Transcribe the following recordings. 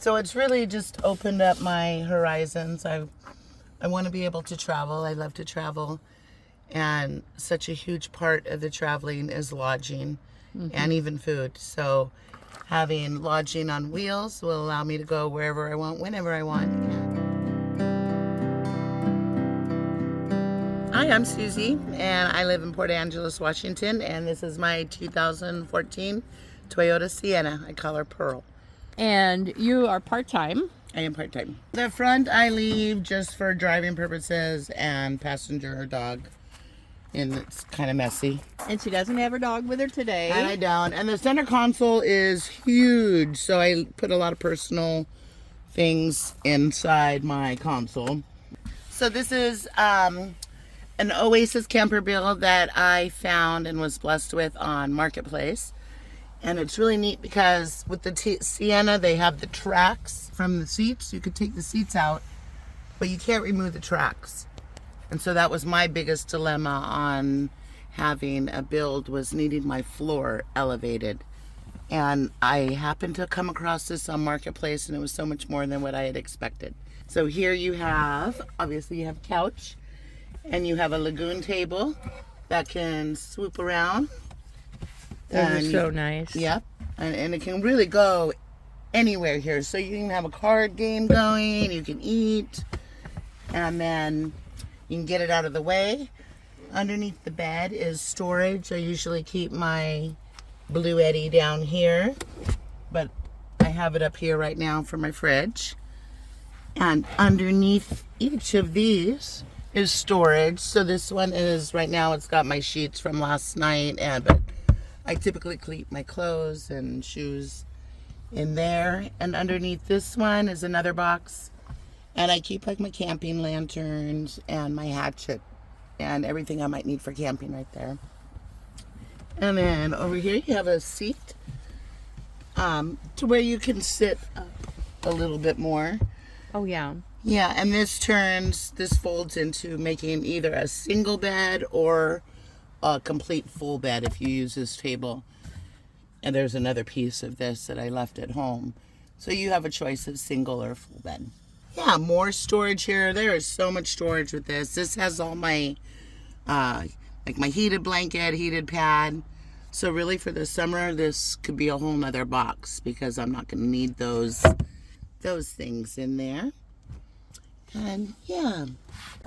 So it's really just opened up my horizons. I want to be able to travel. I love to travel. And such a huge part of the traveling is lodging and even food. So having lodging on wheels will allow me to go wherever I want, whenever I want. Hi, I'm Susie, and I live in Port Angeles, Washington, and this is my 2014 Toyota Sienna. I call her Pearl. And you are part-time. I am part-time. The front I leave just for driving purposes and passenger or dog. And it's kind of messy. And she doesn't have her dog with her today. And I don't. And the center console is huge, so I put a lot of personal things inside my console. So this is an Oasis camper build that I found and was blessed with on Marketplace. And it's really neat because with the Sienna, they have the tracks from the seats. You could take the seats out, but you can't remove the tracks. And so that was my biggest dilemma on having a build, was needing my floor elevated. And I happened to come across this on Marketplace, and it was so much more than what I had expected. So here you have, obviously you have a couch, and you have a lagoon table that can swoop around. Those are so nice. Yep. And it can really go anywhere here. So you can have a card game going, you can eat, and then you can get it out of the way. Underneath the bed is storage. I usually keep my Blue Eddy down here, but I have it up here right now for my fridge. And underneath each of these is storage. So this one is, right now it's got my sheets from last night, but I typically keep my clothes and shoes in there. And underneath this one is another box. And I keep like my camping lanterns and my hatchet and everything I might need for camping right there. And then over here you have a seat to where you can sit up a little bit more. Oh, yeah. Yeah, and this folds into making either a single bed or a complete full bed if you use this table. And there's another piece of this that I left at home. So you have a choice of single or full bed. Yeah, more storage here. There is so much storage with this. This has all my, like my heated blanket, heated pad. So really for the summer, this could be a whole nother box because I'm not going to need those things in there. And yeah.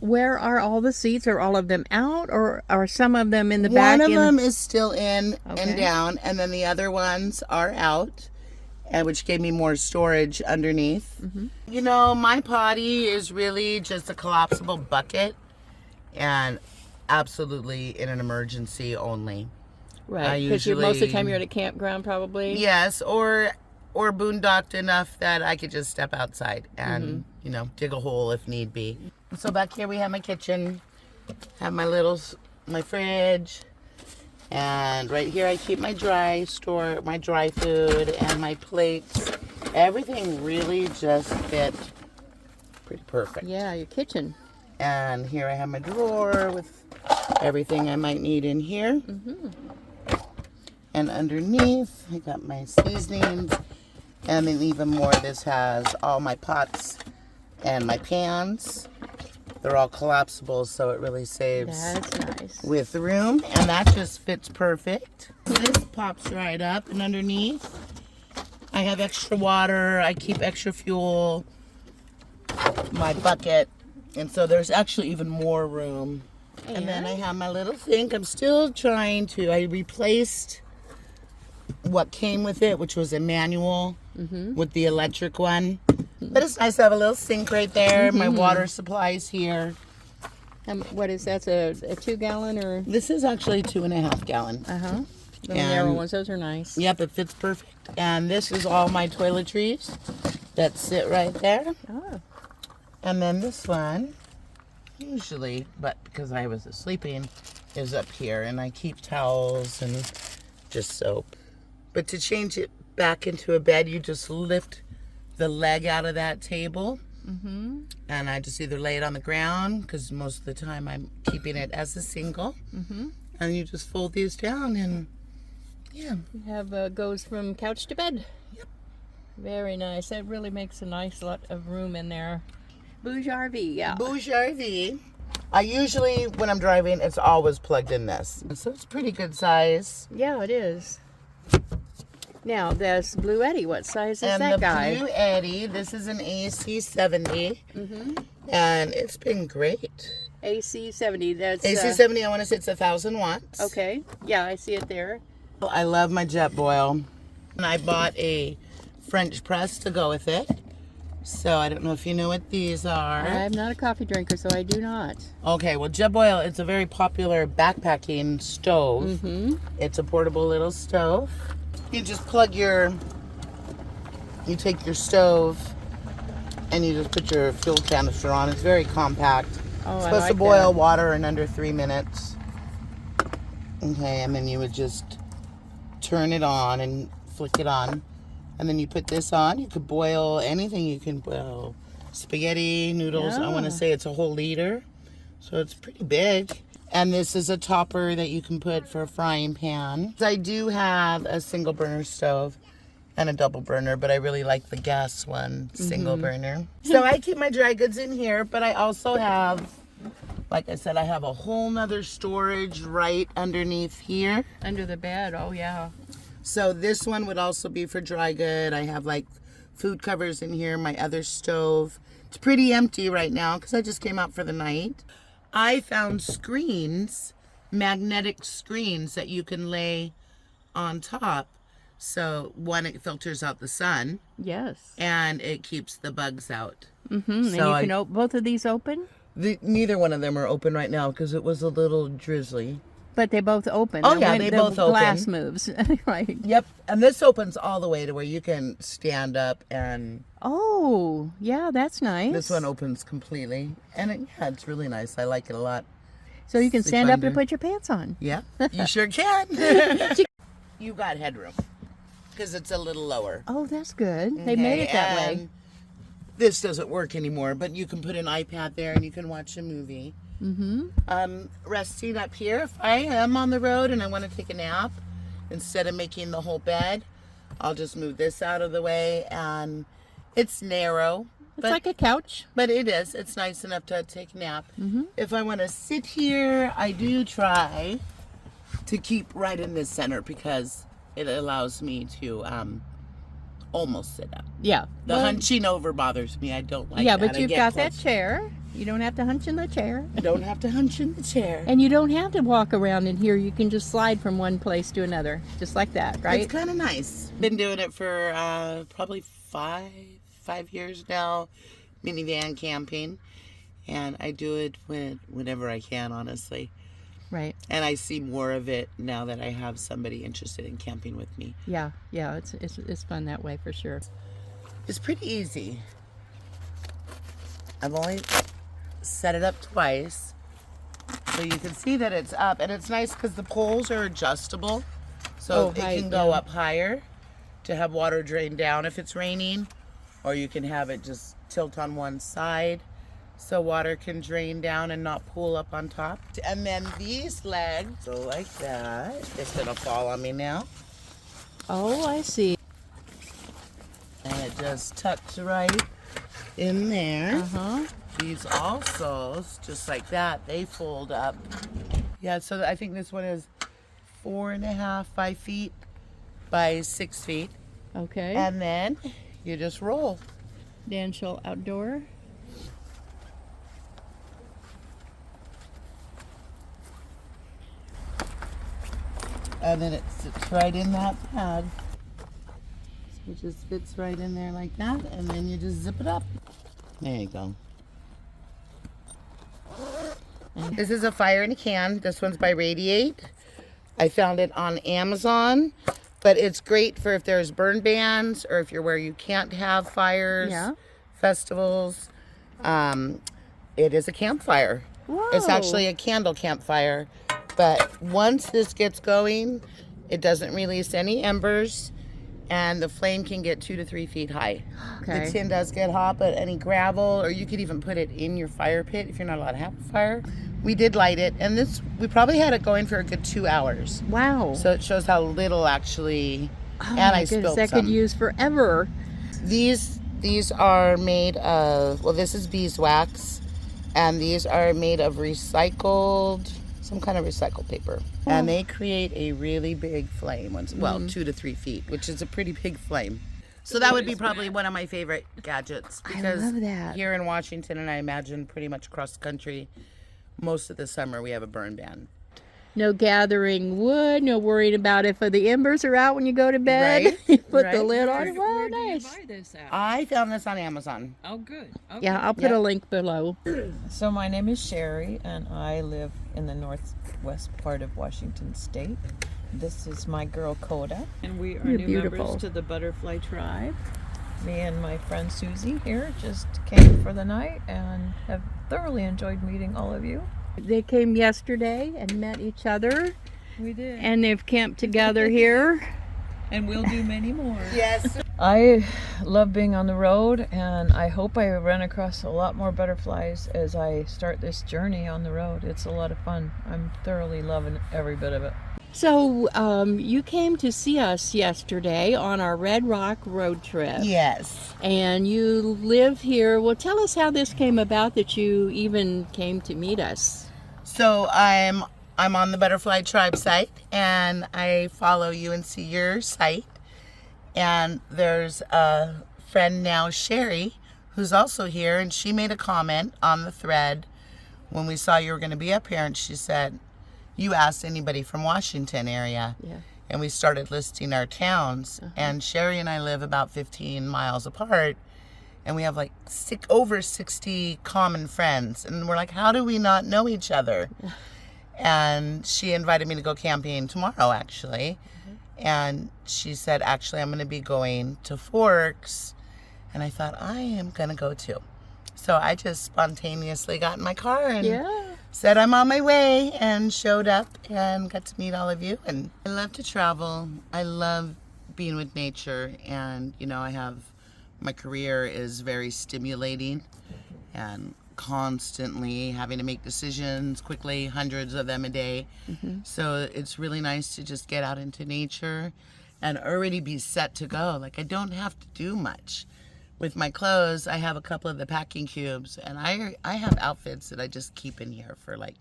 Where are all the seats? Are all of them out, or are some of them in the back? One of them is still in and down, and then the other ones are out, which gave me more storage underneath. Mm-hmm. You know, my potty is really just a collapsible bucket, and absolutely in an emergency only. Right, because most of the time you're at a campground probably. Yes, or boondocked enough that I could just step outside and, you know, dig a hole if need be. So back here we have my kitchen, have my fridge, and right here I keep my dry food and my plates. Everything really just fit pretty perfect. Yeah, your kitchen. And here I have my drawer with everything I might need in here. Mm-hmm. And underneath I got my seasonings. And then even more, this has all my pots and my pans. They're all collapsible, so it really saves with the room. And that just fits perfect. This pops right up, and underneath I have extra water. I keep extra fuel, my bucket. And so there's actually even more room. And then I have my little sink. I'm still trying to, I replaced what came with it, which was a manual with the electric one. But it's nice to have a little sink right there. My water supply's here. What is that? A 2-gallon or? This is actually 2.5 gallon. The narrow ones, those are nice. Yep, it fits perfect. And this is all my toiletries that sit right there. Oh. And then this one, usually, but because I was sleeping, is up here. And I keep towels and just soap. But to change it back into a bed, you just lift the leg out of that table. And I just either lay it on the ground, because most of the time I'm keeping it as a single. And you just fold these down, and yeah. You have goes from couch to bed. Yep. Very nice. That really makes a nice lot of room in there. Bouge RV, yeah. Bouge RV. I usually, when I'm driving, it's always plugged in this. So it's pretty good size. Yeah, it is. Now, this Blue Eddy, what size is And that the guy? Blue Eddy, this is an AC 70. And it's been great. AC 70, that's... AC 70, I want to say it's 1,000 watts. Okay, yeah, I see it there. I love my jet boil. And I bought a French press to go with it. So I don't know if you know what these are. I'm not a coffee drinker, so I do not. Okay, well, jet boil, it's a very popular backpacking stove. It's a portable little stove. You just you take your stove and you just put your fuel canister on. It's very compact. Oh, It's I supposed like to boil that. water in under 3 minutes. Okay, and then you would just turn it on and flick it on. And then you put this on. You could boil anything. You can boil spaghetti, noodles. I want to say it's a whole liter. So it's pretty big. And this is a topper that you can put for a frying pan. I do have a single burner stove and a double burner, but I really like the gas one, single burner. So I keep my dry goods in here, but I also have, like I said, I have a whole nother storage right underneath here. Under the bed, oh yeah. So this one would also be for dry good. I have like food covers in here, my other stove. It's pretty empty right now because I just came out for the night. I found screens, magnetic screens that you can lay on top. So one, it filters out the sun. Yes. And it keeps the bugs out. And you can both of these open? Neither one of them are open right now because it was a little drizzly. But they both open. Oh, yeah, they both open. The glass moves. Right. Yep, and this opens all the way to where you can stand up and... Oh, yeah, that's nice. This one opens completely. And yeah, it's really nice. I like it a lot. So you can Sleep stand up under. and put your pants on. Yeah, you sure can. You got headroom because it's a little lower. Oh, that's good. They made it that way. And this doesn't work anymore, but you can put an iPad there and you can watch a movie. Resting up here, if I am on the road and I want to take a nap, instead of making the whole bed, I'll just move this out of the way. And it's narrow. It's like a couch. But it is. It's nice enough to take a nap. If I want to sit here, I do try to keep right in the center because it allows me to almost sit up. Yeah. The hunching over bothers me. I don't like that. Yeah, but I you've get got close. that chair. You don't have to hunch in the chair. I don't have to hunch in the chair. And you don't have to walk around in here. You can just slide from one place to another. Just like that, right? It's kind of nice. Been doing it for probably five years now, minivan camping. And I do it whenever I can, honestly. Right. And I see more of it now that I have somebody interested in camping with me. Yeah, it's fun that way for sure. It's pretty easy. I've only set it up twice. So you can see that it's up. And it's nice because the poles are adjustable. So it can go up higher to have water drain down if it's raining. Or you can have it just tilt on one side so water can drain down and not pool up on top. And then these legs go like that. It's gonna fall on me now. Oh, I see. And it just tucks right in there. These also, just like that, they fold up. Yeah, so I think this one is 4.5, 5 feet by 6 feet. Okay. And then you just roll. Danchel outdoor. And then it sits right in that pad. So it just fits right in there like that, and then you just zip it up. There you go. This is a fire in a can. This one's by Radiate. I found it on Amazon, but it's great for if there's burn bans or if you're where you can't have fires, festivals. It is a campfire. Whoa. It's actually a candle campfire, but once this gets going, it doesn't release any embers, and the flame can get 2 to 3 feet high. Okay. The tin does get hot, but any gravel, or you could even put it in your fire pit if you're not allowed to have a fire. We did light it, and we probably had it going for a good 2 hours. Wow. So it shows how little actually, Oh and my I goodness, spilled that some. could use forever. These are made of, well, this is beeswax, and these are made of some kind of recycled paper. And they create a really big flame, well, 2 to 3 feet, which is a pretty big flame. So that would be probably one of my favorite gadgets, because love that. here in Washington, and I imagine pretty much across the country, most of the summer we have a burn ban. No gathering wood, no worrying about if the embers are out when you go to bed. Right, You put the right. lid on. Where Well, do you nice. buy this at? I found this on Amazon. Oh, good. Okay. Yeah, I'll put a link below. So my name is Sherry, and I live in the northwest part of Washington State. This is my girl Coda, and we are You're new beautiful. members to the Butterfly Tribe. Me and my friend Susie here just came for the night and have thoroughly enjoyed meeting all of you. They came yesterday and met each other, We did. and they've camped together here. And we'll do many more. Yes. I love being on the road, and I hope I run across a lot more butterflies as I start this journey on the road. It's a lot of fun. I'm thoroughly loving every bit of it. So, you came to see us yesterday on our Red Rock road trip. Yes. And you live here. Well, tell us how this came about that you even came to meet us. So I'm on the Butterfly Tribe site, and I follow you and see your site. And there's a friend now, Sherry, who's also here, and she made a comment on the thread when we saw you were going to be up here, and she said, you asked anybody from Washington area. Yeah. And we started listing our towns. And Sherry and I live about 15 miles apart, and we have like over 60 common friends. And we're like, how do we not know each other? And she invited me to go camping tomorrow, actually. And she said, actually, I'm going to be going to Forks. And I thought, I am going to go too. So I just spontaneously got in my car and said I'm on my way, and showed up and got to meet all of you. And I love to travel. I love being with nature. And, my career is very stimulating, and constantly having to make decisions quickly, hundreds of them a day. So it's really nice to just get out into nature and already be set to go. Like, I don't have to do much. With my clothes, I have a couple of the packing cubes, and I have outfits that I just keep in here for, like,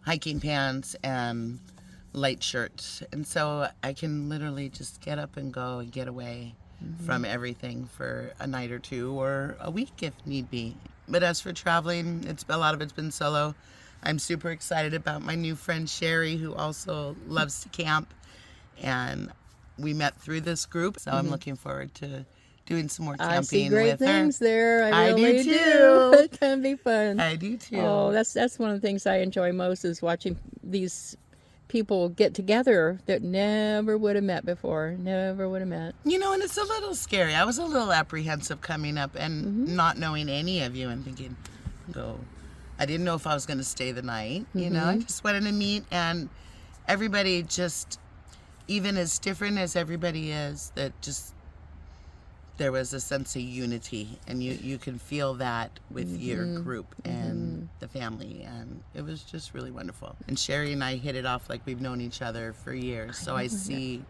hiking pants and light shirts. And so I can literally just get up and go and get away from everything for a night or two or a week if need be. But as for traveling, a lot of it's been solo. I'm super excited about my new friend Sherry, who also loves to camp, and we met through this group, so I'm looking forward to doing some more camping I see great with things her. there. I do really too. It can be fun. I do too. Oh, that's one of the things I enjoy most, is watching these people get together that never would have met before. Never would have met. And it's a little scary. I was a little apprehensive coming up and not knowing any of you and thinking, I didn't know if I was going to stay the night. I just wanted to meet, and everybody just, even as different as everybody is, that just, there was a sense of unity, and you can feel that with your group and the family, and it was just really wonderful. And Sherry and I hit it off like we've known each other for years, so I see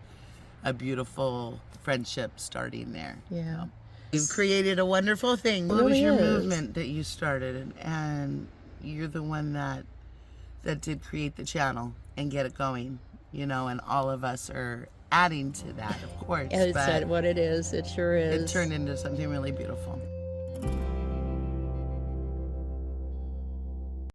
a beautiful friendship starting there. Yeah. So, you've created a wonderful thing. What was really your is. movement that you started, and you're the one that did create the channel and get it going, and all of us are adding to that, of course. It's but what it is. It sure is. it turned into something really beautiful.